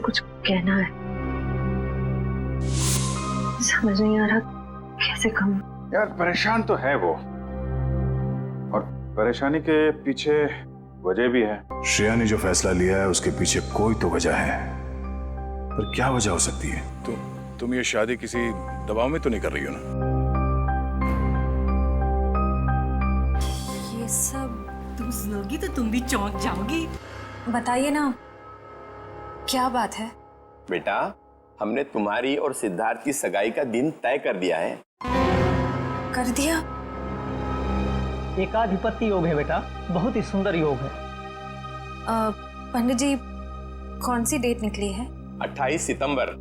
कुछ कहना है, समझ नहीं आ रहा कैसे कहूं। यार परेशान तो है वो, और परेशानी के पीछे वजह भी है। श्रेया ने जो फैसला लिया है उसके पीछे कोई तो वजह है, पर क्या वजह हो सकती है? तुम ये शादी किसी दबाव में तो नहीं कर रही हो ना? ये सब तुम सुनोगी तो तुम भी चौंक जाओगी। बताइए ना, क्या बात है? बेटा, हमने तुम्हारी और सिद्धार्थ की सगाई का दिन तय कर दिया है। कर दिया? एकाधिपत्य योग है बेटा, बहुत ही सुंदर योग है। पंडित जी, कौन सी डेट निकली है? 28 सितंबर।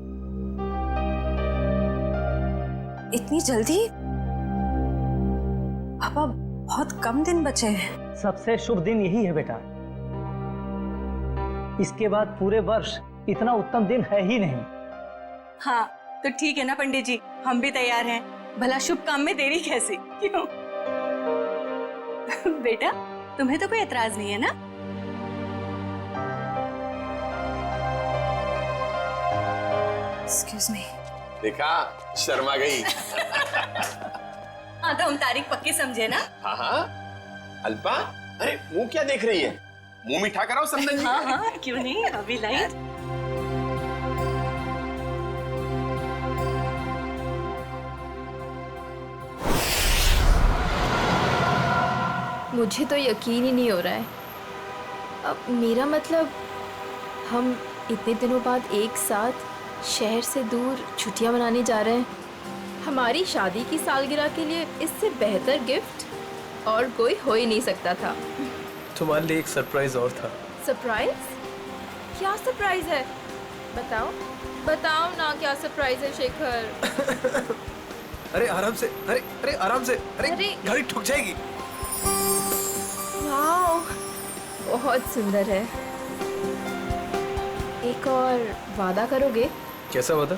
इतनी जल्दी? पापा, बहुत कम दिन बचे हैं। सबसे शुभ दिन यही है बेटा, इसके बाद पूरे वर्ष इतना उत्तम दिन है ही नहीं। हाँ तो ठीक है ना पंडित जी, हम भी तैयार हैं। भला शुभ काम में देरी कैसी, क्यों? बेटा, तुम्हें तो कोई एतराज नहीं है ना? Excuse me. देखा, शर्मा गई। हाँ तो हम तारीख पक्की समझे ना? हाँ हाँ। अल्पा, अरे मुंह क्या देख रही है? मुंह मीठा कराओ समदन जी। हाँ हाँ, क्यों नहीं, अभी लाइट। मुझे तो यकीन ही नहीं हो रहा है। अब मेरा मतलब, हम इतने दिनों बाद एक साथ शहर से दूर छुट्टियां मनाने जा रहे हैं। हमारी शादी की सालगिरह के लिए इससे बेहतर गिफ्ट और कोई हो ही नहीं सकता था। तुम्हारे लिए एक सरप्राइज और था। सरप्राइज? क्या सरप्राइज है? बताओ बताओ ना, क्या सरप्राइज है शेखर? अरे आराम से, अरे आराम से, अरे गाड़ी ठुक जाएगी। वाह, बहुत सुंदर है। एक और वादा करोगे? कैसा वादा?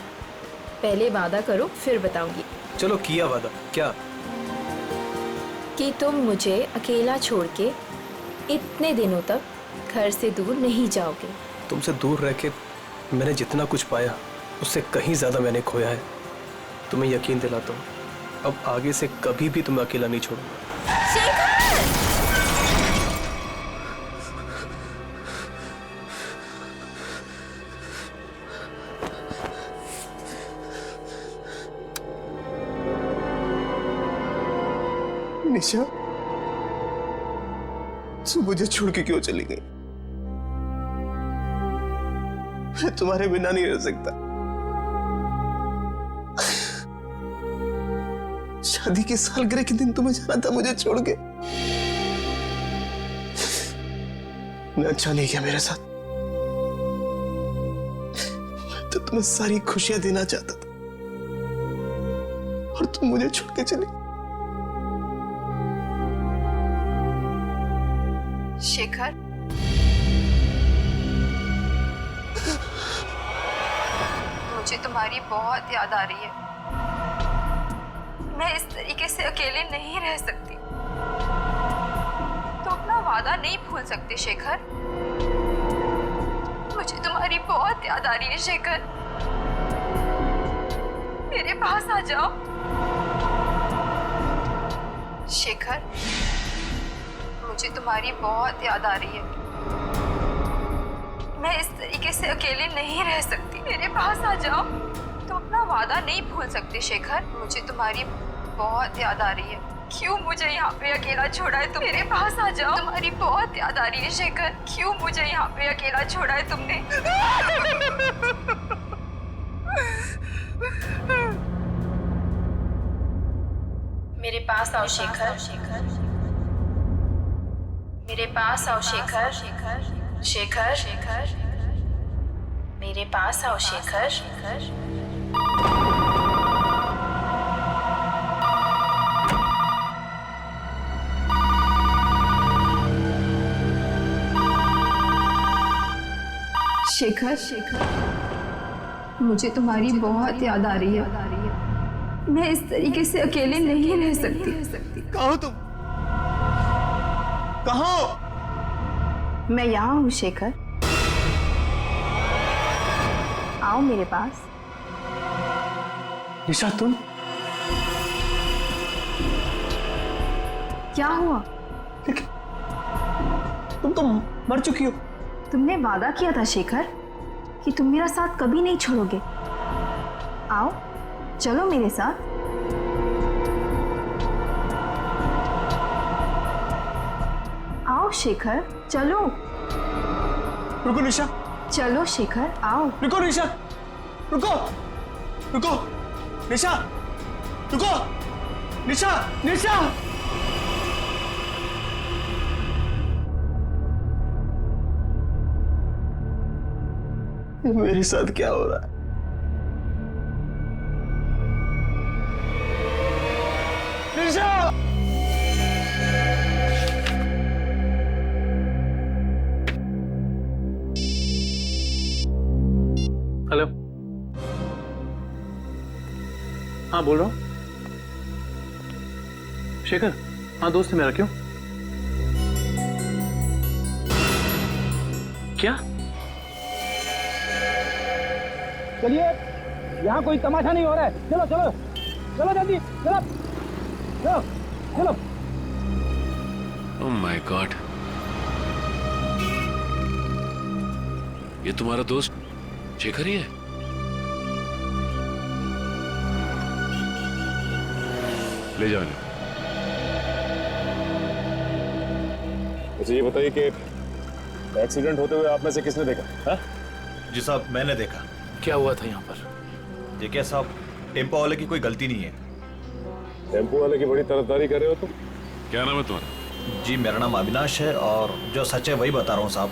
पहले वादा करो फिर बताऊंगी। चलो किया वादा। क्या? कि तुम मुझे अकेला छोड़ के इतने दिनों तक घर से दूर नहीं जाओगे। तुमसे दूर रह के मैंने जितना कुछ पाया उससे कहीं ज्यादा मैंने खोया है। तुम्हें यकीन दिलाता हूँ, अब आगे से कभी भी तुम्हें अकेला नहीं छोड़ूंगा। शेखर! निशा, तू मुझे छोड़ के क्यों चली गई? मैं तुम्हारे बिना नहीं रह सकता। शादी की सालगिरह के दिन तुम्हें जाना था मुझे छोड़ के। मैं अच्छा नहीं किया मेरे साथ। मैं तो तुम्हें सारी खुशियां देना चाहता था और तुम मुझे छोड़ के चली। शेखर, मुझे तुम्हारी बहुत याद आ रही है। मैं इस तरीके से अकेले नहीं रह सकती। तो अपना वादा नहीं भूल सकते शेखर। मुझे तुम्हारी बहुत याद आ रही है शेखर। मेरे पास आ जाओ शेखर। मुझे तुम्हारी बहुत याद आ रही है। मैं इस तरीके से अकेले नहीं रह सकती। मेरे पास आ जाओ। तुम अपना वादा नहीं भूल सकते शेखर। मुझे तुम्हारी बहुत याद आ रही है। क्यों मुझे यहाँ पे अकेला छोड़ा है तुम? मेरे पास आ जाओ। तुम्हारी बहुत याद आ रही है शेखर। क्यों मुझे यहाँ पे अकेला छोड़ा है तुमने? मेरे पास आओ शेखर। मेरे पास आओ शेखर। शेखर, शेखर, मेरे पास आओ शेखर। शेखर, शेखर, मुझे तुम्हारी बहुत याद आ रही है। मैं इस तरीके से अकेले नहीं रह सकती। कहाँ हो तुम? कहाँ हो? मैं यहाँ हूँ शेखर। आओ मेरे पास। निशा तुम? क्या हुआ? तुम तो मर चुकी हो। तुमने वादा किया था शेखर कि तुम मेरा साथ कभी नहीं छोड़ोगे। आओ, चलो मेरे साथ। आओ शेखर, चलो। रुको निशा। चलो शेखर, आओ। रुको निशा, रुको, रुको, निशा, रुको, निशा, निशा। मेरे साथ क्या हो रहा है? निशा! हेलो, हाँ बोल रहा हूँ। शेखर, हाँ दोस्त है मेरा। क्यों? क्या? चलिए, यहाँ कोई तमाशा नहीं हो रहा है। चलो चलो चलो जल्दी, चलो चलो चलो। ओह माय गॉड, ये तुम्हारा दोस्त शेखर ही है? ले जाओ। मुझे ये बताइए कि एक्सीडेंट होते हुए आप में से किसने देखा? हा? जी साहब, मैंने देखा। क्या हुआ था यहाँ पर? देखिए साहब, टेम्पो वाले की कोई गलती नहीं है। टेम्पो वाले की बड़ी तरफदारी कर रहे हो तुम। क्या नाम है तुम्हारा? जी मेरा नाम अविनाश है और जो सच है वही बता रहा हूँ साहब।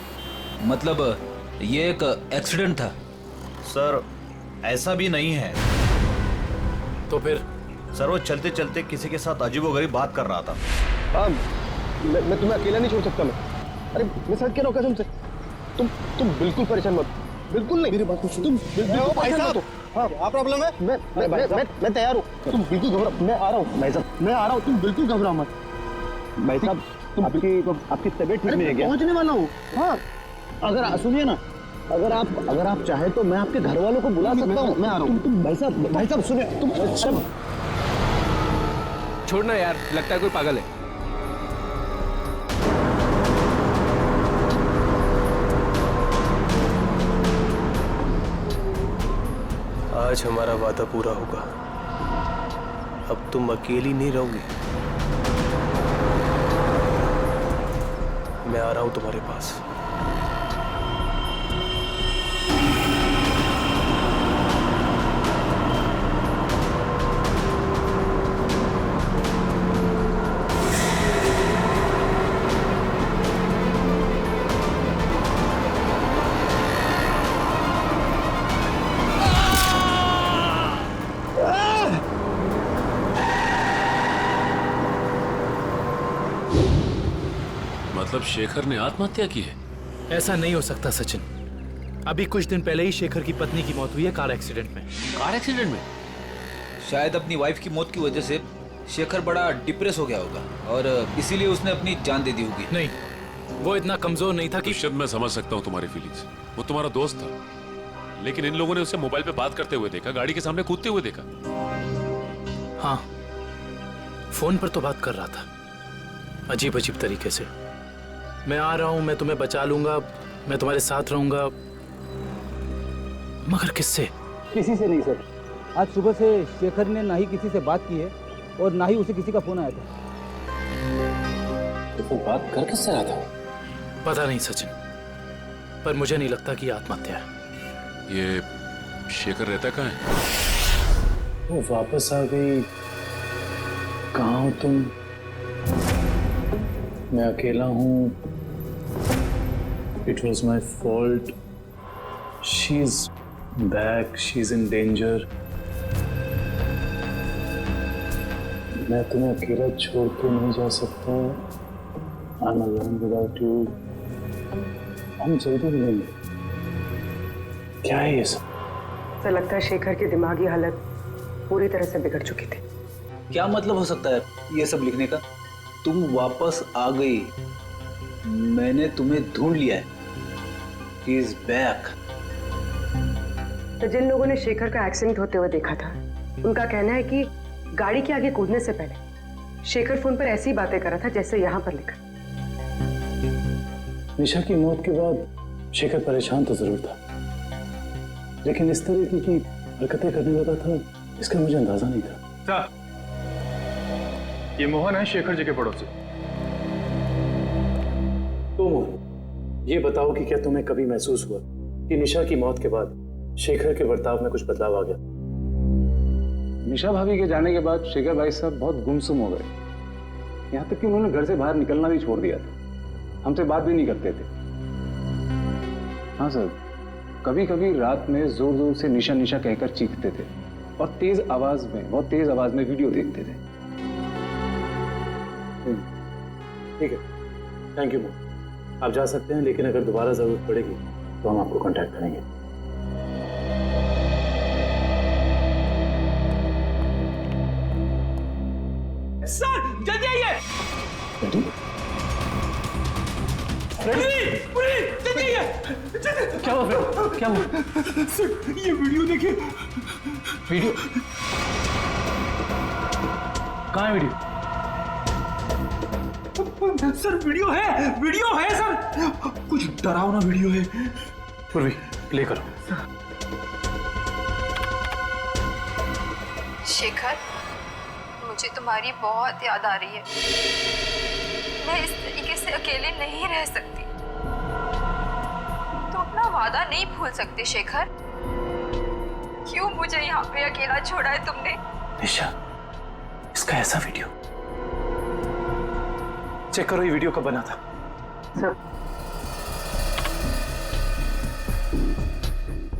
मतलब ये एक एक्सीडेंट था? सर ऐसा भी नहीं है। तो फिर? सर वो चलते चलते किसी के साथ अजीबोगरीब बात कर रहा था। हाँ, मैं तुम्हें अकेला नहीं छोड़ सकता। अरे मैं सच कह रहा हूँ कसम से। तुम बिल्कुल परेशान मत, बिल्कुल नहीं। मेरी बात सुनो, तुम बिल्कुल परेशान मत हो। हाँ, क्या प्रॉब्लम है? मैं तैयार हूँ। तुम बिल्कुल घबरा, मैं आ रहा हूँ भाई साहब, मैं आ रहा हूँ। तुम बिल्कुल घबरा मत भाई साहब। आपकी तबीयत ठीक नहीं है क्या? पहुँचने वाला हूँ। हाँ, अगर सुनिए ना, अगर आप चाहे तो मैं आपके घर वालों को बुला सकता हूँ। मैं आ रहा हूँ। तुम भाई साहब सुनिए, तुम छोड़ना यार, लगता है कोई पागल है। आज हमारा वादा पूरा होगा। अब तुम अकेली नहीं रहोगी। मैं आ रहा हूं तुम्हारे पास। मतलब शेखर ने आत्महत्या की है? ऐसा नहीं हो सकता सचिन। अभी कुछ दिन पहले ही शेखर की पत्नी की मौत हुई है कार एक्सीडेंट में। कार एक्सीडेंट में? शायद अपनी वाइफ की मौत की वजह से शेखर बड़ा डिप्रेस हो गया होगा और इसीलिए उसने अपनी जान दे दी होगी। नहीं, वो इतना कमजोर नहीं था कि। शायद मैं समझ सकता हूँ तुम्हारी फीलिंग्स। वो तुम्हारा दोस्त था, लेकिन इन लोगों ने उसे मोबाइल पे बात करते हुए देखा, गाड़ी के सामने कूदते हुए देखा। हाँ, फोन पर तो बात कर रहा था, अजीब अजीब तरीके से। मैं आ रहा हूं, मैं तुम्हें बचा लूंगा, मैं तुम्हारे साथ रहूंगा, मगर किससे? किसी से नहीं सर। आज सुबह से शेखर ने ना ही किसी से बात की है और ना ही उसे किसी का फोन आया था। तो बात कर किससे रहा था? पता नहीं सचिन, पर मुझे नहीं लगता कि आत्महत्या है। ये शेखर रहता कहाँ है? वो वापस आ गई। कहाँ हो तुम? मैं अकेला हूँ। It was my fault. She's back. She's in danger. मैं तुम्हें अकेला छोड़ के नहीं जा सकता। I'm alone without you. हम जल्दी मिलेंगे। क्या है ये सब? ऐसा लगता है शेखर की दिमागी हालत पूरी तरह से बिगड़ चुकी थी। क्या मतलब हो सकता है ये सब लिखने का? तुम वापस आ गई, मैंने तुम्हें ढूंढ लिया है। He is back. तो जिन लोगों ने शेखर का एक्सीडेंट होते हुए देखा था, उनका कहना है कि गाड़ी के आगे कूदने से पहले शेखर फोन पर ऐसी बातें कर रहा था जैसे यहाँ पर लिखा। निशा की मौत के बाद शेखर परेशान तो जरूर था, लेकिन इस तरीके की हरकतें करने लगा था इसका मुझे अंदाजा नहीं था। ये मोहन है शेखर जी के पड़ोसी। तो मोहन, ये बताओ कि क्या तुम्हें कभी महसूस हुआ कि निशा की मौत के बाद शेखर के बर्ताव में कुछ बदलाव आ गया? निशा भाभी के जाने के बाद शेखर भाई साहब बहुत गुमसुम हो गए, यहाँ तक कि उन्होंने घर से बाहर निकलना भी छोड़ दिया था, हमसे बात भी नहीं करते थे। हाँ सर, कभी कभी रात में जोर जोर से निशा निशा कहकर चीखते थे और बहुत तेज आवाज में वीडियो देखते थे। ठीक है, थैंक यू मोहन, आप जा सकते हैं, लेकिन अगर दोबारा जरूरत पड़ेगी तो हम आपको कांटेक्ट करेंगे। सर जल्दी आइए। पुलिस जल्दी आइए। क्या हुआ? क्या हुआ? सर ये वीडियो देखिए। वीडियो कहाँ है? वीडियो सर वीडियो है सर, कुछ डरावना वीडियो है। पूर्वी प्ले करो। शेखर, मुझे तुम्हारी बहुत याद आ रही है। मैं इस तरीके से अकेले नहीं रह सकती। तुम अपना वादा नहीं भूल सकते शेखर। क्यों मुझे यहाँ पे अकेला छोड़ा है तुमने? निशा, इसका ऐसा वीडियो चेक करो, ये वीडियो कब बना था? सर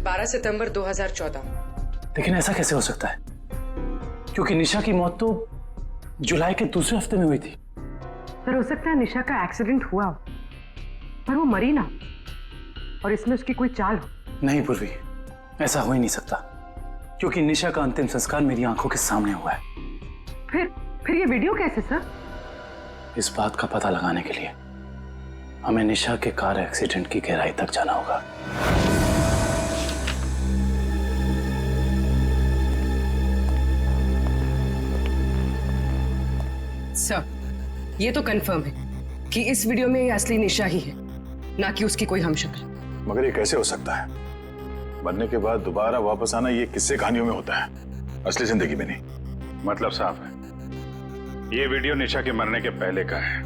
12 सितंबर 2014। लेकिन ऐसा कैसे हो सकता है, क्योंकि निशा की मौत तो जुलाई के दूसरे हफ्ते में हुई थी। सर हो सकता है निशा का एक्सीडेंट हुआ हो, पर वो मरी ना, और इसमें उसकी कोई चाल हो। नहीं पूर्वी, ऐसा हो ही नहीं सकता, क्योंकि निशा का अंतिम संस्कार मेरी आंखों के सामने हुआ है। फिर ये वीडियो कैसे सर? इस बात का पता लगाने के लिए हमें निशा के कार एक्सीडेंट की गहराई तक जाना होगा। सर ये तो कंफर्म है कि इस वीडियो में ये असली निशा ही है, ना कि उसकी कोई हमशक्ल। मगर ये कैसे हो सकता है? मरने के बाद दोबारा वापस आना ये किस्से कहानियों में होता है, असली जिंदगी में नहीं। मतलब साफ है, ये वीडियो निशा के मरने के पहले का है।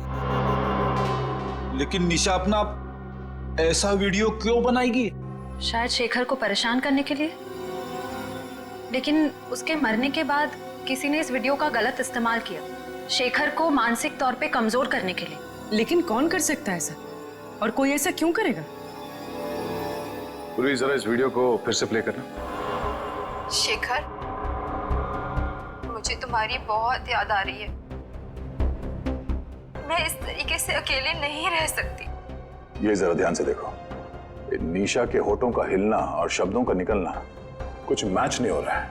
लेकिन निशा अपना ऐसा वीडियो क्यों बनाएगी? शायद शेखर को परेशान करने के लिए, लेकिन उसके मरने के बाद किसी ने इस वीडियो का गलत इस्तेमाल किया, शेखर को मानसिक तौर पे कमजोर करने के लिए। लेकिन कौन कर सकता है ऐसा, और कोई ऐसा क्यों करेगा? पूरी जरा इस वीडियो को फिर से प्ले करना। शेखर, मुझे तुम्हारी बहुत याद आ रही है। मैं इस तरीके से अकेले नहीं रह सकती। ये जरा ध्यान से देखो, निशा के होठों का हिलना और शब्दों का निकलना कुछ मैच नहीं हो रहा है।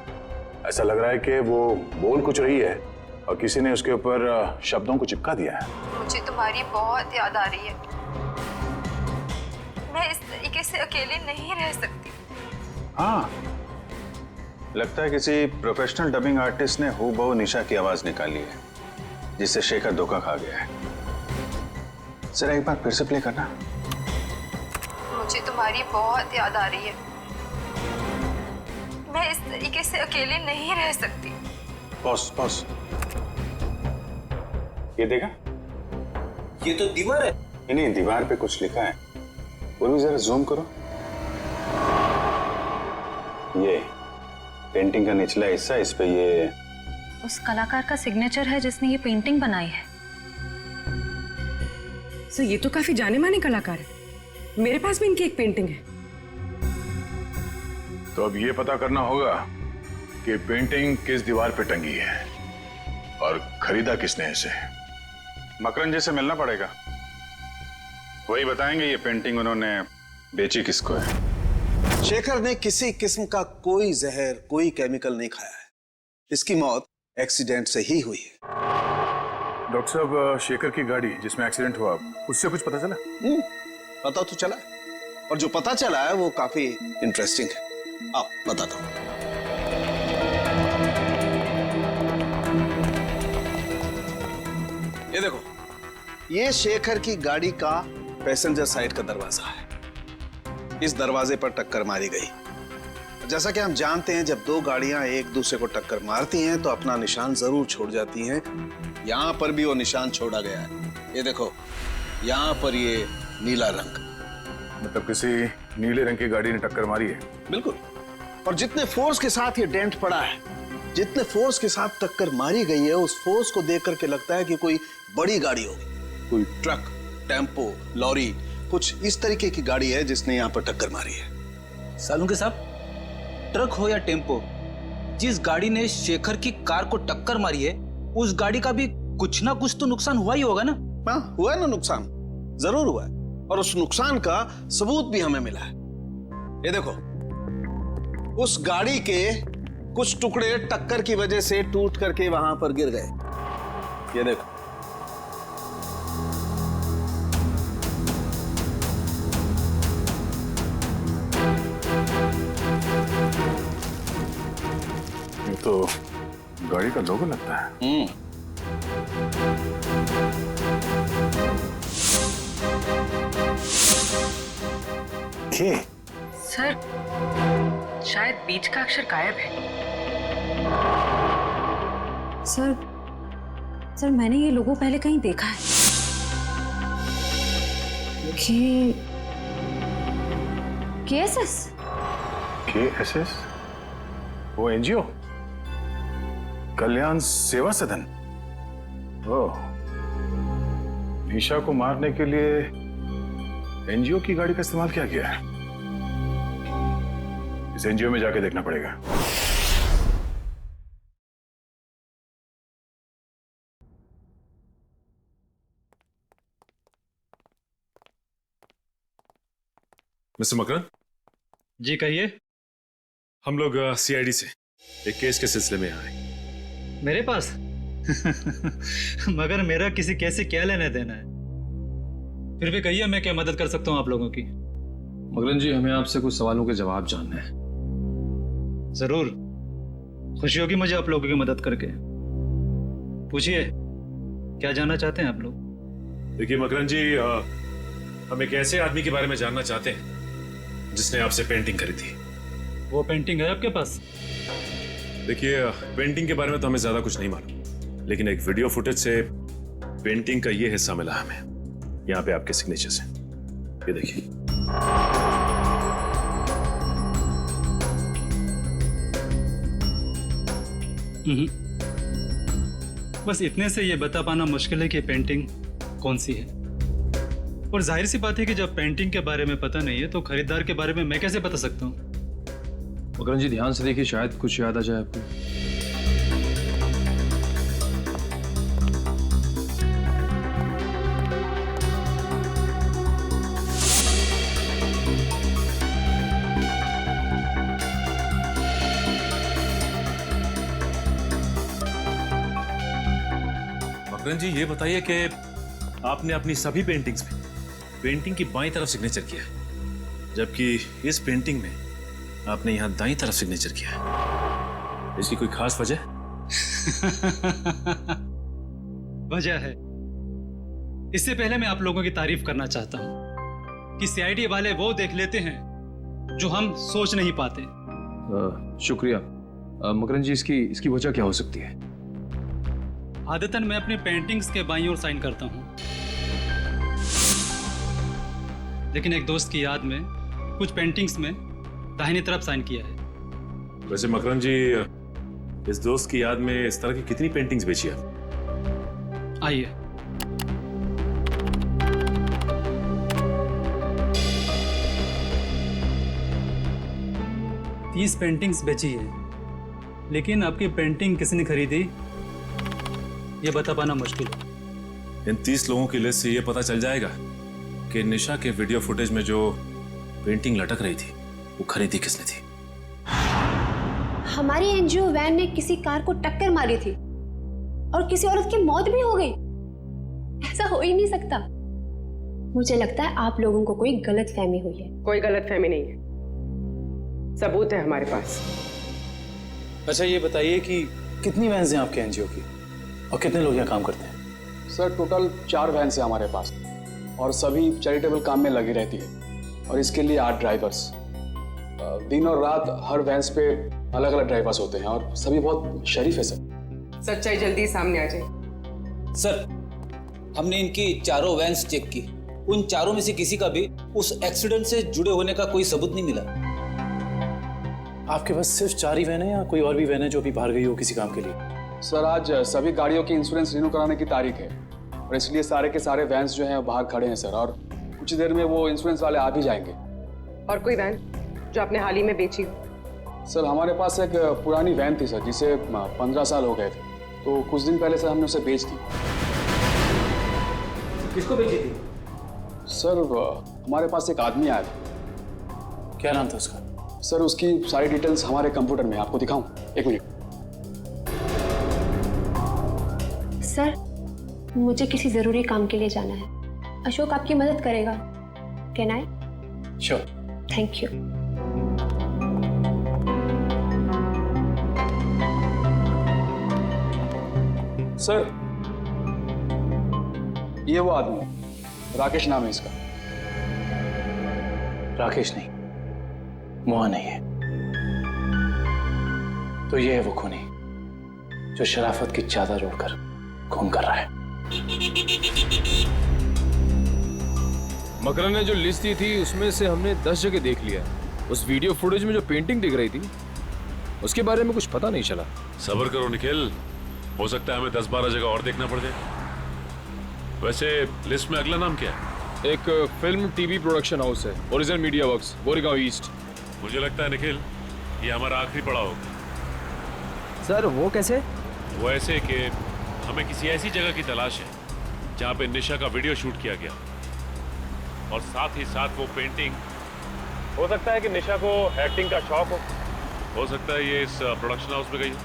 ऐसा लग रहा है कि वो बोल कुछ रही है और किसी ने उसके ऊपर शब्दों को चिपका दिया है। मुझे तुम्हारी बहुत याद आ रही है। मैं इस तरीके से अकेले नहीं रह सकती। हाँ, लगता है किसी प्रोफेशनल डबिंग आर्टिस्ट ने हूबहू निशा की आवाज निकाली है, जिससे शेखर धोखा खा गया है। जरा एक बार फिर से प्ले करना। मुझे तुम्हारी बहुत याद आ रही है। मैं इस तरीके से अकेले नहीं रह सकती। पॉज। ये देखा? ये तो दीवार है। नहीं, दीवार पे कुछ लिखा है। वो भी जरा जूम करो। ये पेंटिंग का निचला हिस्सा, इस पे ये उस कलाकार का सिग्नेचर है जिसने ये पेंटिंग बनाई है। सर ये तो काफी जाने माने कलाकार है, मेरे पास भी इनकी एक पेंटिंग है। तो अब ये पता करना होगा कि पेंटिंग किस दीवार पे टंगी है और खरीदा किसने इसे। मकरन जी से मिलना पड़ेगा, वही बताएंगे ये पेंटिंग उन्होंने बेची किसको है। शेखर ने किसी किस्म का कोई जहर, कोई केमिकल नहीं खाया है। इसकी मौत एक्सीडेंट से ही हुई है। डॉक्टर साहब, शेखर की गाड़ी जिसमें एक्सीडेंट हुआ, उससे कुछ पता चला? पता तो चला, और जो पता चला है वो काफी इंटरेस्टिंग है। आप बताता हूँ। ये देखो, ये शेखर की गाड़ी का पैसेंजर साइड का दरवाजा है। इस दरवाजे पर टक्कर मारी गई। जैसा कि हम जानते हैं, जब दो गाड़ियां एक दूसरे को टक्कर मारती हैं तो अपना निशान जरूर छोड़ जाती हैं। यहां पर भी वो निशान छोड़ा गया है। ये देखो, यहां पर ये नीला रंग, मतलब किसी नीले रंग की गाड़ी ने टक्कर मारी है। बिल्कुल। और जितने फोर्स के साथ ये डेंट पड़ा है, जितने फोर्स के साथ टक्कर मारी गई है, उस फोर्स को देख करके लगता है कि कोई बड़ी गाड़ी होगी, कोई ट्रक, टेम्पो, लॉरी, कुछ इस तरीके की गाड़ी है जिसने यहाँ पर टक्कर मारी है। सालुंके साहब, ट्रक हो या टेम्पो, जिस गाड़ी ने शेखर की कार को टक्कर मारी है, उस गाड़ी का भी कुछ ना कुछ तो नुकसान हुआ ही होगा ना? हाँ, हुआ है ना नुकसान, जरूर हुआ है। और उस नुकसान का सबूत भी हमें मिला है। ये देखो, उस गाड़ी के कुछ टुकड़े टक्कर की वजह से टूट करके वहां पर गिर गए। ये देखो, ये तो गाड़ी का लोगो लगता है। के? सर, शायद बीच का अक्षर गायब है। सर मैंने ये लोगो पहले कहीं देखा है। KSS? KSS? वो एनजीओ, कल्याण सेवा सदन। ओह, निशा को मारने के लिए एनजीओ की गाड़ी का इस्तेमाल किया गया है। इस एनजीओ में जाके देखना पड़ेगा। मिस्टर मकरन जी, कहिए। हम लोग CID से एक केस के सिलसिले में आए। मेरे पास मगर मेरा किसी केस से क्या लेना देना है? फिर भी कहिए, मैं क्या मदद कर सकता हूँ आप लोगों की? मकरन जी, हमें आपसे कुछ सवालों के जवाब जानने हैं। जरूर, खुशी होगी मुझे आप लोगों की मदद करके। पूछिए, क्या जानना चाहते हैं आप लोग? देखिए मकरन जी, हम एक ऐसे आदमी के बारे में जानना चाहते हैं जिसने आपसे पेंटिंग करी थी। वो पेंटिंग है आपके पास? देखिए, पेंटिंग के बारे में तो हमें ज्यादा कुछ नहीं मालूम, लेकिन एक वीडियो फुटेज से पेंटिंग का ये हिस्सा मिला हमें। यहाँ पे आपके सिग्नेचर्स हैं, ये देखिए। बस इतने से ये बता पाना मुश्किल है कि पेंटिंग कौन सी है। और जाहिर सी बात है कि जब पेंटिंग के बारे में पता नहीं है तो खरीदार के बारे में मैं कैसे बता सकता हूँ? मकरन जी, ध्यान से देखिए, शायद कुछ याद आ जाए आपको। मकरन जी, ये बताइए कि आपने अपनी सभी पेंटिंग्स में पेंटिंग की बाईं तरफ सिग्नेचर किया है, जबकि इस पेंटिंग में आपने यहां दाईं तरफ सिग्नेचर किया है। इसकी कोई खास वजह? वजह है। इससे पहले मैं आप लोगों की तारीफ करना चाहता हूं कि CID वाले वो देख लेते हैं जो हम सोच नहीं पाते। शुक्रिया। मकरन जी, इसकी वजह क्या हो सकती है? आदतन मैं अपनी पेंटिंग्स के बाईं ओर साइन करता हूं, लेकिन एक दोस्त की याद में कुछ पेंटिंग्स में दाहिनी तरफ साइन किया है। वैसे मकरन जी, इस दोस्त की याद में इस तरह की कितनी पेंटिंग्स बेची आप? आइए, तीस पेंटिंग्स बेची है, लेकिन आपकी पेंटिंग किसने खरीदी ये बता पाना मुश्किल है। इन 30 लोगों की लिस्ट से ये पता चल जाएगा कि निशा के वीडियो फुटेज में जो पेंटिंग लटक रही थी वो खरीदी किसने थी। हमारी NGO वैन ने किसी कार को टक्कर मारी थी और किसी औरत की मौत भी हो गई। ऐसा हो ही नहीं सकता। मुझे लगता है आप लोगों को कोई गलतफहमी हुई है। कोई गलतफहमी नहीं है। सबूत है हमारे पास। अच्छा ये बताइए कि कितनी वैन्स हैं आपके एनजीओ की और कितने लोग यहाँ काम करते हैं? सर टोटल 4 वैन्स हैं हमारे पास और सभी चैरिटेबल काम में लगी रहती है और इसके लिए 8 ड्राइवर्स। दिन और रात हर वैन्स पे अलग अलग ड्राइवर्स होते हैं और सभी बहुत शरीफ है सर। सच्चाई जल्दी सामने आ जाए। सर हमने इनकी चारों वैन्स चेक की, उन चारों में से किसी का भी उस एक्सीडेंट से जुड़े होने का कोई सबूत नहीं मिला। आपके पास सिर्फ 4 ही वैन है या कोई और भी वैन है जो अभी बाहर गई हो किसी काम के लिए? सर आज सभी गाड़ियों की इंश्योरेंस रिन्यू कराने की तारीख है और इसलिए सारे के सारे वैन्स जो हैं बाहर खड़े हैं सर, और कुछ देर में वो इंश्योरेंस वाले आ भी जाएंगे। और कोई वैन जो आपने हाल ही में बेची हो? सर हमारे पास एक पुरानी वैन थी सर, जिसे 15 साल हो गए थे, तो कुछ दिन पहले सर हमने उसे बेच दी। किसको बेची थी? सर हमारे पास एक आदमी आया था। क्या नाम था उसका? सर उसकी सारी डिटेल्स हमारे कंप्यूटर में, आपको दिखाऊं? एक मिनट। सर मुझे किसी जरूरी काम के लिए जाना है, अशोक आपकी मदद करेगा। Can I? Sure. Thank you. Sir ये वो आदमी, राकेश नाम है इसका। राकेश नहीं, मोहन नहीं है। तो ये है वो खूनी जो शराफत की चादर ओढ़कर खून कर रहा है। मकरन ने जो लिस्ट दी थी उसमें से हमने 10 जगह देख लिया। उस वीडियो फुटेज में जो पेंटिंग दिख रही थी उसके बारे में कुछ पता नहीं चला। सब्र करो निखिल, हो सकता है हमें 10-12 जगह और देखना पड़ जाए। वैसे लिस्ट में अगला नाम क्या है? एक फिल्म टीवी प्रोडक्शन हाउस है, original media works, Goregaon east. मुझे लगता है निखिल ये हमारा आखिरी पड़ाव होगा। सर वो कैसे? वो ऐसे कि हमें किसी ऐसी जगह की तलाश है जहाँ पे निशा का वीडियो शूट किया गया और साथ ही साथ वो पेंटिंग। हो सकता है कि निशा को एक्टिंग का शौक हो सकता है ये इस प्रोडक्शन हाउस में गई हो।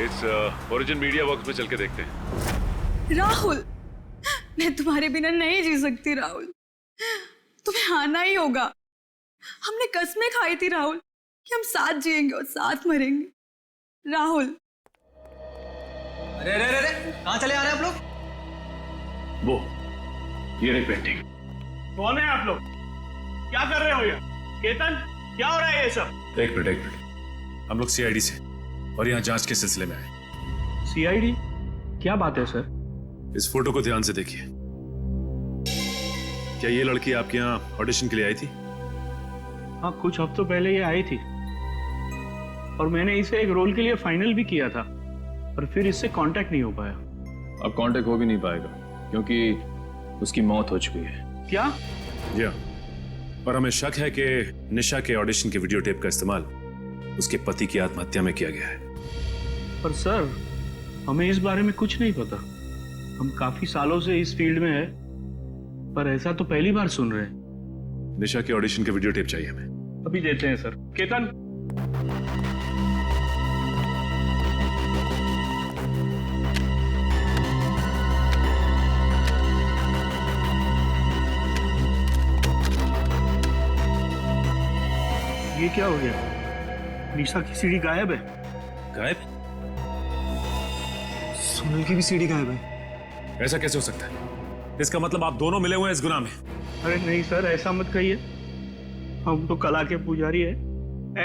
इस ओरिजिन मीडिया वर्क्स में चल के देखते हैं। राहुल मैं तुम्हारे बिना नहीं जी सकती राहुल, तुम्हें आना ही होगा। हमने कसमें खाई थी राहुल कि हम साथ जिएंगे और साथ मरेंगे। राहुल अरे अरे अरे कहाँ चले आ रहे हैं आप लोग? वो ये रही पेंटिंग। कौन है आप लोग? क्या कर रहे हो ये? केतन क्या हो रहा है ये सब? एक मिनट, हम लोग सीआईडी से और यहाँ जांच के सिलसिले में आए। सीआईडी? क्या बात है सर? इस फोटो को ध्यान से देखिए। क्या ये लड़की आपके यहाँ ऑडिशन के लिए आई थी? हाँ कुछ हफ्तों पहले ये आई थी और मैंने इसे एक रोल के लिए फाइनल भी किया था, पर फिर इससे कांटेक्ट नहीं हो पाया। अब कांटेक्ट हो भी नहीं पाएगा क्योंकि उसकी मौत हो चुकी है। क्या? जी हाँ, और हमें शक है कि निशा के ऑडिशन के वीडियो टेप का इस्तेमाल उसके पति की आत्महत्या में किया गया है। पर सर हमें इस बारे में कुछ नहीं पता। हम काफी सालों से इस फील्ड में है, पर ऐसा तो पहली बार सुन रहे हैं। निशा के ऑडिशन के वीडियो टेप चाहिए हमें। अभी देते हैं सर। केतन ये क्या हो गया? निशा की सीडी गायब है। गायब? सुनील की भी सीडी गायब है। ऐसा कैसे हो सकता है? इसका मतलब आप दोनों मिले हुए हैं इस गुनाह में। अरे नहीं सर ऐसा मत कहिए, हम तो कला के पुजारी है।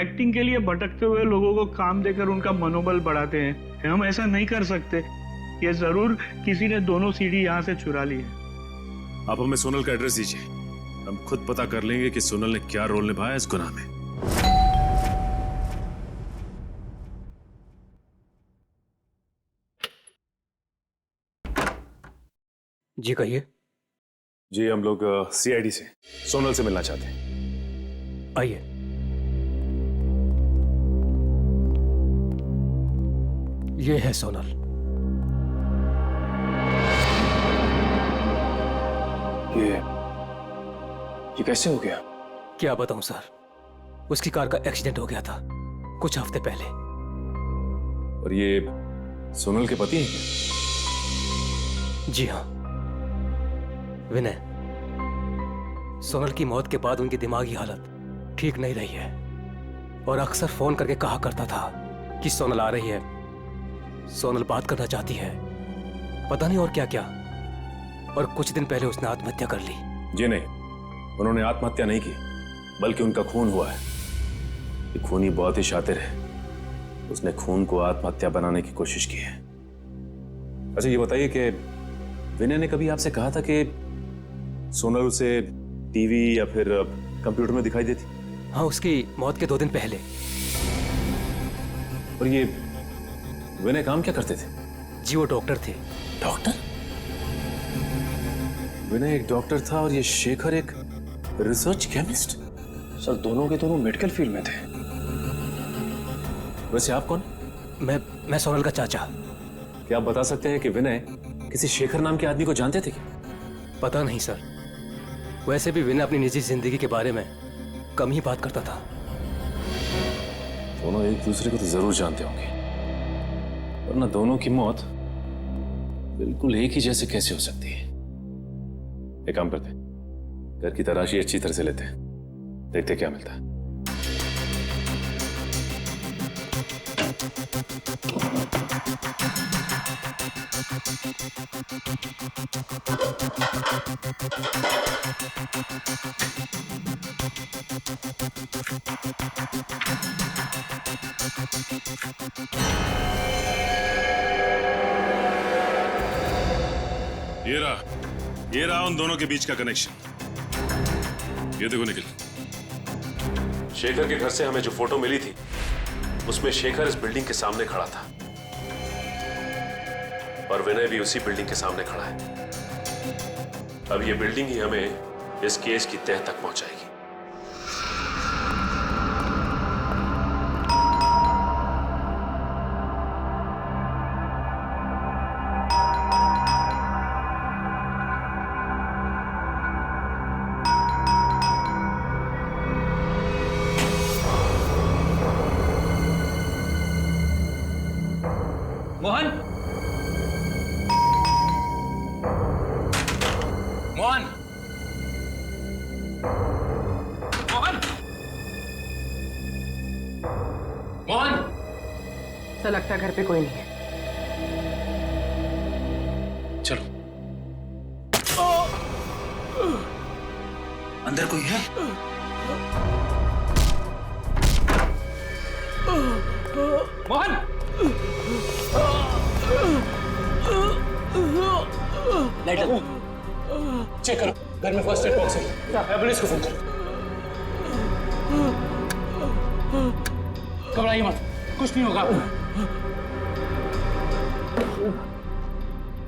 एक्टिंग के लिए भटकते हुए लोगों को काम देकर उनका मनोबल बढ़ाते हैं। हम ऐसा नहीं कर सकते। ये जरूर किसी ने दोनों सीडी यहाँ से चुरा ली है। आप हमें सोनल का एड्रेस दीजिए, हम खुद पता कर लेंगे कि सोनल ने क्या रोल निभाया इस गुनाह में। जी कहिए। जी हम लोग सीआईडी से सोनल से मिलना चाहते हैं। आइए। ये है सोनल। ये कैसे हो गया? क्या बताऊं सर, उसकी कार का एक्सीडेंट हो गया था कुछ हफ्ते पहले। और ये सोनल के पति हैं क्या? जी हाँ विनय, सोनल की मौत के बाद उनकी दिमागी हालत ठीक नहीं रही है। और अक्सर फोन करके कहा करता था कि सोनल आ रही है, सोनल बात करना चाहती है, पता नहीं और क्या क्या। और कुछ दिन पहले उसने आत्महत्या कर ली। जी नहीं, उन्होंने आत्महत्या नहीं की, बल्कि उनका खून हुआ है। ये खूनी बहुत ही शातिर है, उसने खून को आत्महत्या बनाने की कोशिश की है। अच्छा ये बताइए कि विनय ने कभी आपसे कहा था कि सोनल उसे टीवी या फिर कंप्यूटर में दिखाई देती? हाँ, उसकी मौत के 2 दिन पहले। और ये विनय काम क्या करते थे? जी वो डॉक्टर थे। डॉक्टर? विनय एक डॉक्टर था और ये शेखर एक रिसर्च केमिस्ट? सर दोनों के दोनों मेडिकल फील्ड में थे। वैसे आप कौन? मैं सोनल का चाचा। क्या आप बता सकते हैं कि विनय किसी शेखर नाम के आदमी को जानते थे क्या? पता नहीं सर, वैसे भी विनय अपनी निजी जिंदगी के बारे में कम ही बात करता था। दोनों एक दूसरे को तो जरूर जानते होंगे, वरना दोनों की मौत बिल्कुल एक ही जैसे कैसे हो सकती है? एक काम करते हैं, घर की तलाशी अच्छी तरह से लेते हैं, देखते क्या मिलता है। ये रहा उन दोनों के बीच का कनेक्शन। ये देखो निखिल, शेखर के घर से हमें जो फोटो मिली थी उसमें शेखर इस बिल्डिंग के सामने खड़ा था और विनय भी उसी बिल्डिंग के सामने खड़ा है। अब ये बिल्डिंग ही हमें इस केस की तह तक पहुंचाएगी। मोहन, मोहन, मोहन, मोहन। ऐसा लगता है घर पे कोई नहीं है। चलो, अंदर कोई है? मोहन, लाइट चेक करो, घर में फर्स्ट एड बॉक्स है, एम्बुलेंस को फोन करो। घबराइए मत, कुछ नहीं होगा।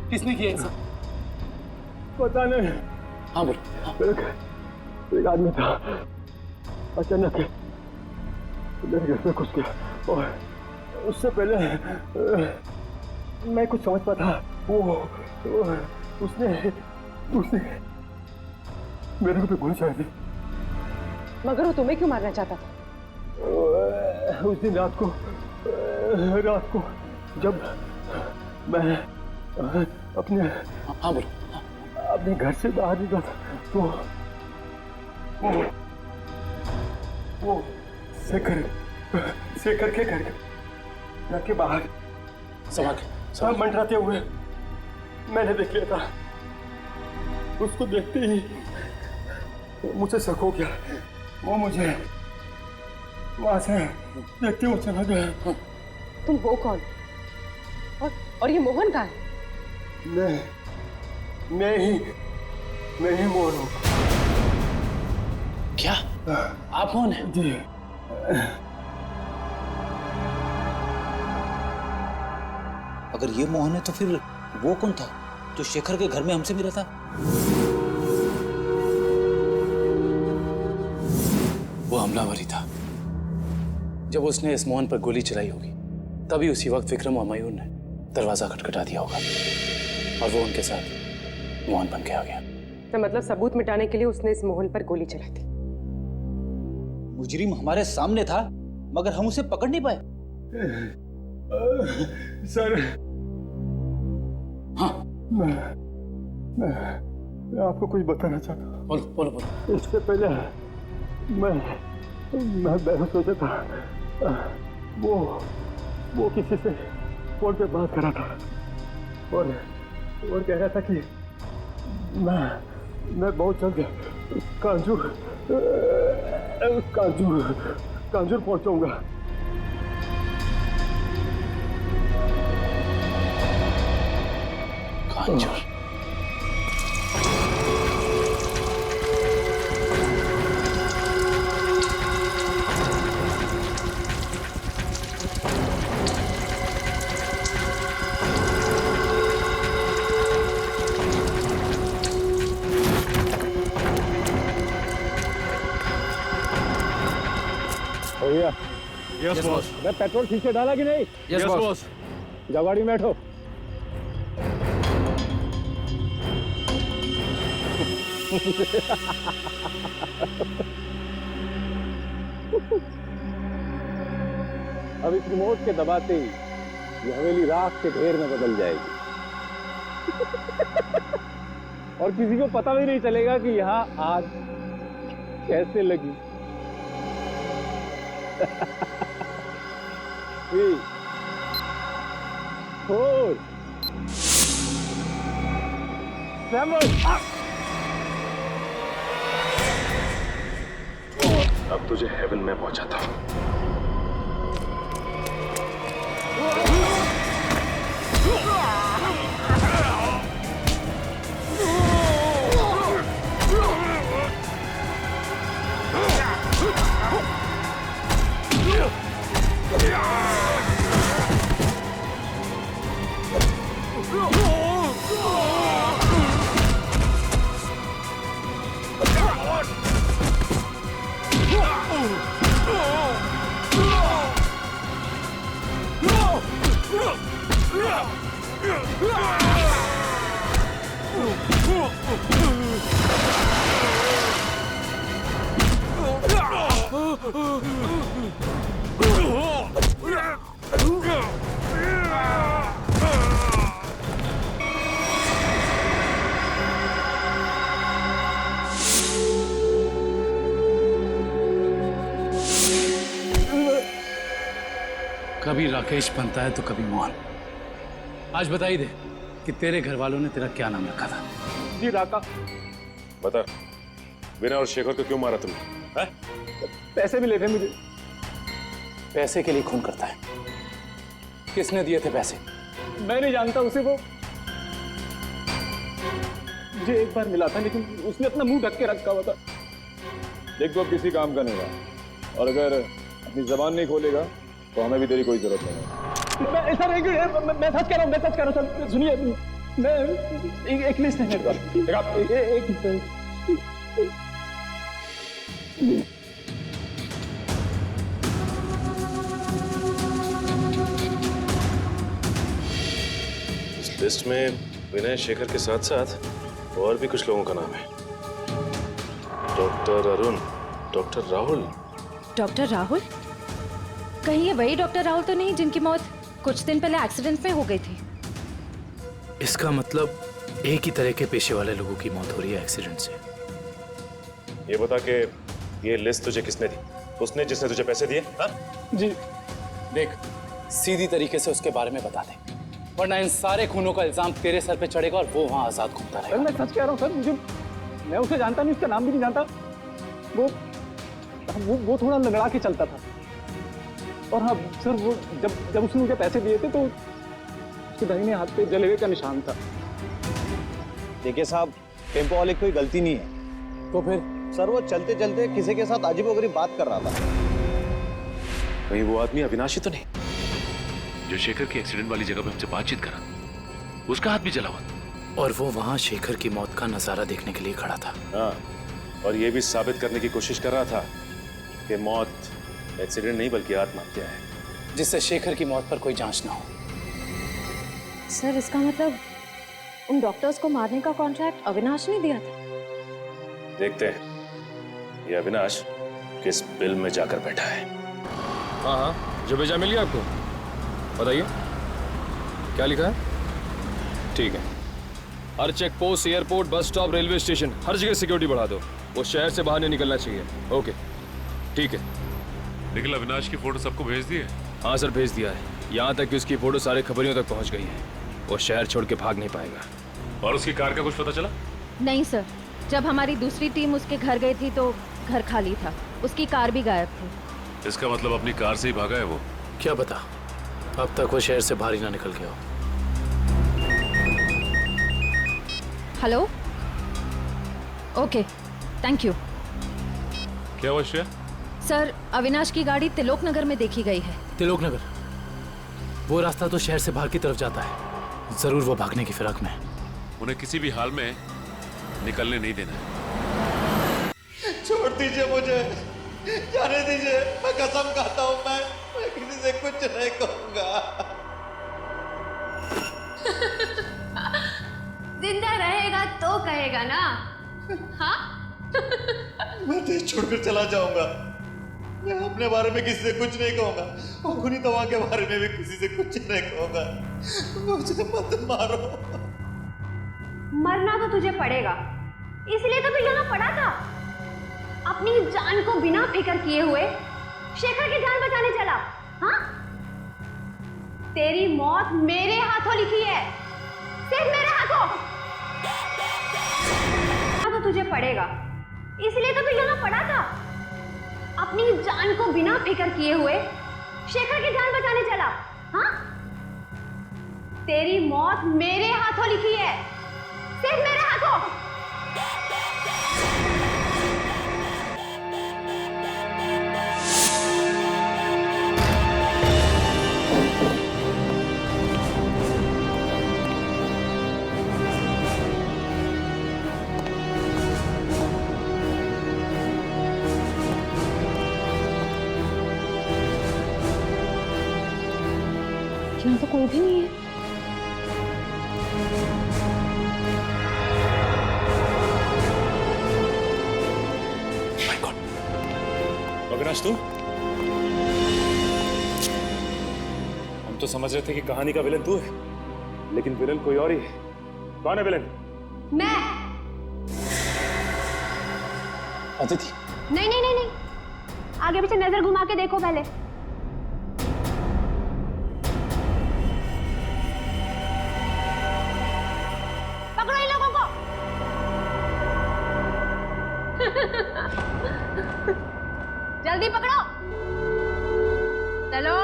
किसने किया ऐसा? पता नहीं। हाँ बोल। एक आदमी था, अचानक मेरे घर में घुस गया और उससे पहले मैं कुछ समझ पाता, उसने मेरे को भी गोली चलाई थी। मगर वो तुम्हें क्यों मारना चाहता था? उस दिन रात को जब मैं अपने घर से बाहर निकला था तो वो शेखर के घर के बाहर सब मंडराते हुए मैंने देख लिया था। उसको देखते ही मुझे शक हो गया, वो मुझे वहां से देखते हुए चला गया। तुम हो कौन? और ये मोहन कहाँ है? मैं ही मोहन हूँ। क्या आप मोहन हैं? जी। अगर ये मोहन है तो फिर वो कौन था जो शेखर के घर में हमसे मिला था? वो हमलावर ही था। जब उसने इस मोहन पर गोली चलाई होगी तभी उसी वक्त विक्रम और मयूर ने दरवाजा खटखटा दिया होगा और वो उनके साथ मोहन बन के आ गया। तो मतलब सबूत मिटाने के लिए उसने इस मोहन पर गोली चलाई थी। मुजरिम हमारे सामने था मगर हम उसे पकड़ नहीं पाए। सर, हाँ मैं आपको कुछ बताना चाहता हूँ। बोलो। इससे पहले मैं सोचा था वो किसी से फोन पे बात कर रहा था और कह रहा था कि मैं बहुत जल्द कांजूर पहुंचाऊंगा। कांजूर? भैया यस बॉस। मैं पेट्रोल ठीक से डाला कि नहीं? Yes boss. जाओ गाड़ी में बैठो। अब इस रिमोट के दबाते ही ये हवेली राख के ढेर में बदल जाएगी और किसी को पता भी नहीं चलेगा कि यहाँ आग कैसे लगी। 3, 4, 7 अब तुझे हेवन में पहुंचाता हूं। कभी राकेश बनता है तो कभी मोहन। आज बता ही दे कि तेरे घर वालों ने तेरा क्या नाम रखा था। जी राका। बता, विनय और शेखर को क्यों मारा तुमने? पैसे भी लेते मुझे। पैसे के लिए खून करता है? किसने दिए थे पैसे? मैं नहीं जानता उसे। वो मुझे एक बार मिला था लेकिन उसने अपना मुंह ढक के रखा हुआ था। देख, तो अब किसी काम का नहीं रहा और अगर अपनी जबान नहीं खोलेगा तो हमें भी तेरी कोई जरूरत नहीं है। मैं ऐसा नहीं कि मैं सच कह रहा हूँ, मैं सच कह रहा हूँ। सुनिए, मैं एक लिस्ट है मेरे पास। इस लिस्ट में विनय शेखर के साथ साथ और भी कुछ लोगों का नाम है। Doctor Arun, doctor Rahul. Doctor Rahul? कहीं ये वही डॉक्टर राहुल तो नहीं जिनकी मौत कुछ दिन पहले एक्सीडेंट में हो गई थी? इसका मतलब एक ही तरह के पेशे वाले लोगों की मौत हो रही है एक्सीडेंट से। ये बता के ये लिस्ट तुझे किसने दी? उसने जिसने तुझे पैसे दिए? हाँ? जी। देख, सीधी तरीके से उसके बारे में बता दे, वरना इन सारे खूनों का इल्जाम तेरे सर पे चढ़ेगा और वो वहां आजाद घूमता रहेगा। मैं सच कह रहा हूँ सर, मैं उसे जानता नहीं, उसका नाम भी नहीं जानता। वो थोड़ा लंगड़ा के चलता था। और हाँ सर, वो जब उसने मुझे पैसे दिए थे तो उसके दाहिने हाथ पे जलेवे का निशान था। देखिए साहब, टेम्पो वाले की कोई गलती नहीं है। तो फिर? सर, वो चलते चलते किसी के साथ अजीबोगरीब बात कर रहा था। कहीं वो आदमी अविनाशी तो नहीं जो शेखर की एक्सीडेंट वाली जगह पे हमसे बातचीत करा? उसका हाथ भी जला हुआ और वो वहां शेखर की मौत का नजारा देखने के लिए खड़ा था। हाँ, और ये भी साबित करने की कोशिश कर रहा था कि मौत एक्सीडेंट नहीं बल्कि आत्महत्या है, जिससे शेखर की मौत पर कोई जांच ना हो। सर, इसका मतलब उन डॉक्टर्स को मारने का कॉन्ट्रैक्ट अविनाश ने दिया था? देखते हैं ये अविनाश किस बिल में जाकर बैठा है। हाँ हाँ, जो भेजा मिल गया आपको? बताइए क्या लिखा है? ठीक है, हर check post, airport, bus stop, railway station, हर जगह सिक्योरिटी बढ़ा दो। वो शहर से बाहर नहीं निकलना चाहिए। ओके, ठीक है। निखिल अविनाश की फोटो सबको भेज दी है? हाँ सर, भेज दिया है। यहाँ तक कि उसकी फोटो सारे खबरियों तक पहुँच गई है। वो शहर छोड़ के भाग नहीं पाएगा। और उसकी कार का कुछ पता चला? नहीं सर, जब हमारी दूसरी टीम उसके घर गई थी तो घर खाली था, उसकी कार भी गायब थी। इसका मतलब अपनी कार से ही भागा है वो? क्या पता, अब तक वो शहर से बाहर ही ना निकल गया हो। Hello, okay, thank you. क्या हुआ श्रेया? सर, अविनाश की गाड़ी तिलोक नगर में देखी गई है। तिलोक नगर? वो रास्ता तो शहर से बाहर की तरफ जाता है। जरूर वो भागने की फिराक में है। उन्हें किसी भी हाल में निकलने नहीं देना है। छोड़ दीजिए मुझे, जाने दीजिए। मैं कसम खाता हूँ, मैं किसी से कुछ नहीं कहूँगा। जिंदा रहेगा तो कहेगा ना? हाँ? मैं देश छोड़कर चला जाऊंगा। मैं अपने बारे में किसी से कुछ नहीं कहूंगा और खुनी तवा के बारे में भी किसी से कुछ नहीं कहूंगा। मुझे मत मारो। मरना तो तुझे पड़ेगा, इसलिए तो तू यहाँ पड़ा था। अपनी जान को बिना फिक्र किए हुए शेखर की जान बचाने चला। हाँ? तेरी मौत मेरे हाथों लिखी है, सिर्फ मेरे हाथों। तो तुझे पड़ेगा, इसलिए तो तू यहाँ पड़ा था। अपनी जान को बिना फिक्र किए हुए शेखर की जान बचाने चला। हाँ? तेरी मौत मेरे हाथों लिखी है, सिर्फ मेरे हाथों। यहाँ तो कोई भी नहीं है। अविनाश, तू? हम तो समझ रहे थे कि कहानी का विलन तू है, लेकिन विलन कोई और ही है। कौन है विलन? मैं। अदिति? नहीं नहीं नहीं नहीं, आगे पीछे नजर घुमा के देखो पहले। पकड़ो इन लोगों को। जल्दी पकड़ो, चलो।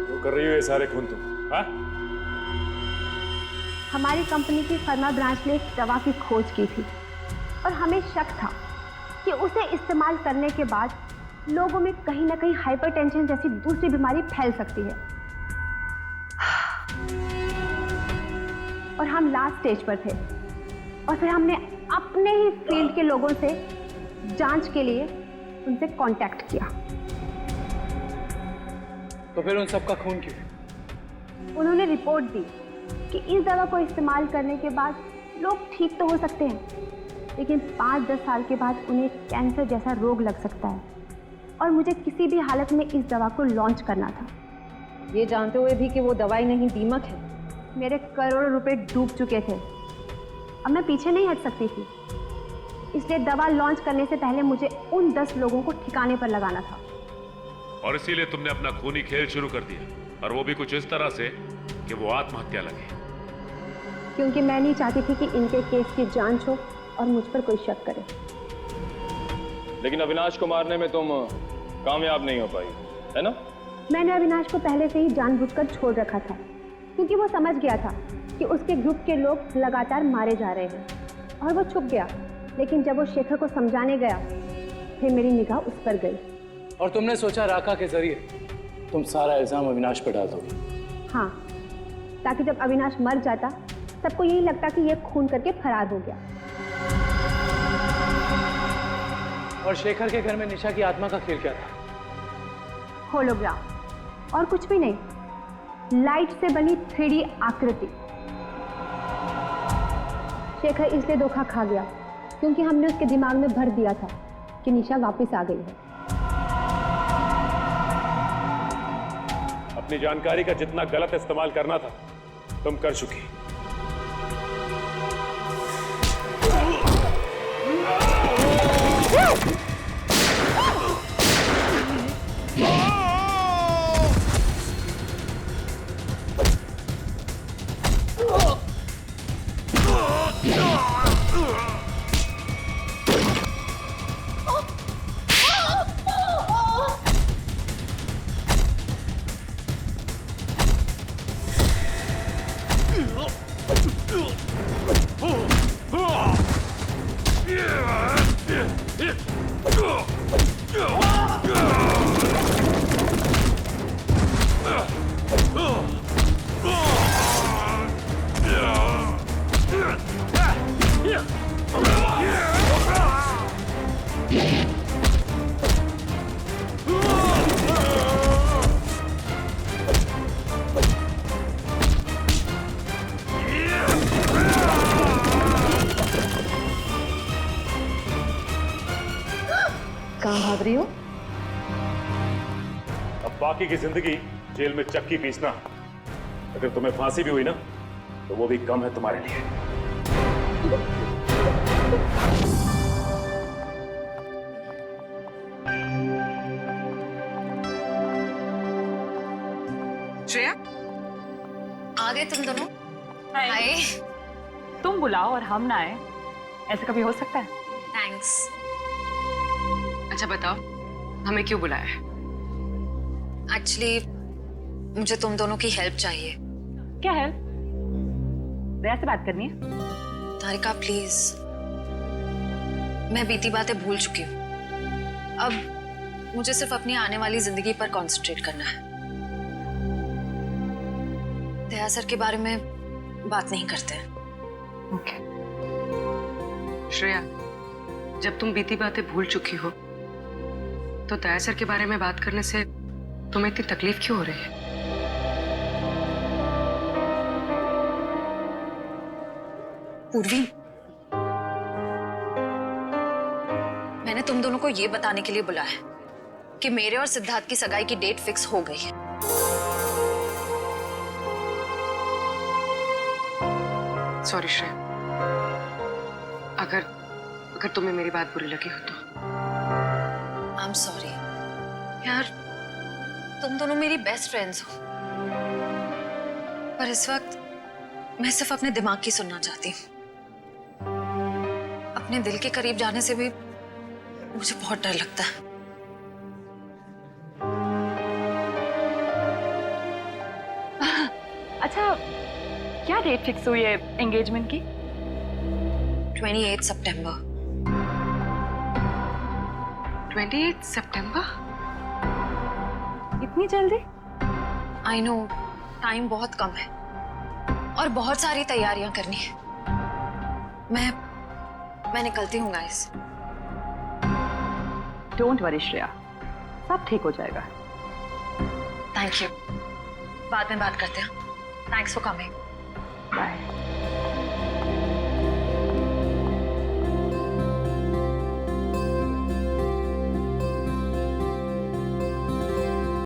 वो कर रही हो ये सारे खून तुम? हाँ? हमारी कंपनी की फर्मा ब्रांच ने एक दवा की खोज की थी और हमें शक था कि उसे इस्तेमाल करने के बाद लोगों में कहीं ना कहीं हाइपरटेंशन जैसी दूसरी बीमारी फैल सकती है। और हम लास्ट स्टेज पर थे और फिर हमने अपने ही फील्ड के लोगों से जांच के लिए उनसे कांटेक्ट किया। तो फिर उन सबका खून क्यों? उन्होंने रिपोर्ट दी कि इस दवा को इस्तेमाल करने के बाद लोग ठीक तो हो सकते हैं, लेकिन 5-10 साल के बाद उन्हें कैंसर जैसा रोग लग सकता है और मुझे किसी भी हालत में इस दवा को लॉन्च करना था, ये जानते हुए भी कि वो दवाई नहीं दीमक है। मेरे करोड़ों रुपए डूब चुके थे, अब मैं पीछे नहीं हट सकती थी। इसलिए दवा लॉन्च करने से पहले मुझे उन 10 लोगों को ठिकाने पर लगाना था। और इसीलिए तुमने अपना खूनी खेल शुरू कर दिया, और वो भी कुछ इस तरह से कि वो आत्महत्या लगे। क्योंकि मैं नहीं चाहती थी कि इनके केस की जांच हो और मुझ पर कोई शक करे। लेकिन अविनाश को मारने में तुम कामयाब नहीं हो पाई, है ना? मैंने अविनाश को पहले से ही जानबूझकर छोड़ रखा था, क्योंकि वो समझ गया था कि उसके ग्रुप के लोग लगातार मारे जा रहे हैं और वो छुप गया। लेकिन जब वो शेखर को समझाने गया, फिर मेरी निगाह उस पर गई। और तुमने सोचा राका के जरिए तुम सारा इल्जाम अविनाश पर डाल दोगे? हाँ, ताकि जब अविनाश मर जाता सबको यही लगता कि ये खून करके फरार हो गया। और शेखर के घर में निशा की आत्मा का खेल क्या था? होलोग्राम, और कुछ भी नहीं, लाइट से बनी 3D आकृति। शेखर इसलिए धोखा खा गया क्योंकि हमने उसके दिमाग में भर दिया था कि निशा वापस आ गई है। अपनी जानकारी का जितना गलत इस्तेमाल करना था तुम कर चुकी। बाकी की जिंदगी जेल में चक्की पीसना, अगर तुम्हें फांसी भी हुई ना तो वो भी कम है तुम्हारे लिए। श्रेया, आ गए तुम दोनों? हाय। तुम बुलाओ और हम ना आए, ऐसा कभी हो सकता है? थैंक्स। अच्छा बताओ, हमें क्यों बुलाया है? एक्चुअली मुझे तुम दोनों की हेल्प चाहिए। क्या हेल्प? दया से बात करनी है? तारिका प्लीज, मैं बीती बातें भूल चुकी हूँ। अब मुझे सिर्फ अपनी आने वाली जिंदगी पर कंसंट्रेट करना है। दया सर के बारे में बात नहीं करते। ओके। श्रेया, जब तुम बीती बातें भूल चुकी हो तो दया सर के बारे में बात करने से तुम्हें इतनी तकलीफ क्यों हो रही है? पूर्वी, मैंने तुम दोनों को ये बताने के लिए बुलाया है कि मेरे और सिद्धार्थ की सगाई की डेट फिक्स हो गई है। सॉरी श्रेया, अगर तुम्हें मेरी बात बुरी लगी हो तो। आई एम सॉरी यार, तुम दोनों मेरी बेस्ट फ्रेंड्स हो, पर इस वक्त मैं सिर्फ अपने दिमाग की सुनना चाहती हूँ। अपने दिल के करीब जाने से भी मुझे बहुत डर लगता है। अच्छा, क्या डेट फिक्स हुई है एंगेजमेंट की? 28 सितंबर। 28 सितंबर? इतनी जल्दी? आई नो, टाइम बहुत कम है और बहुत सारी तैयारियां करनी है। मैं निकलती हूँ गाइस। डोंट वरी श्रेया, सब ठीक हो जाएगा। थैंक यू, बाद में बात करते हैं। Thanks for coming. बाय।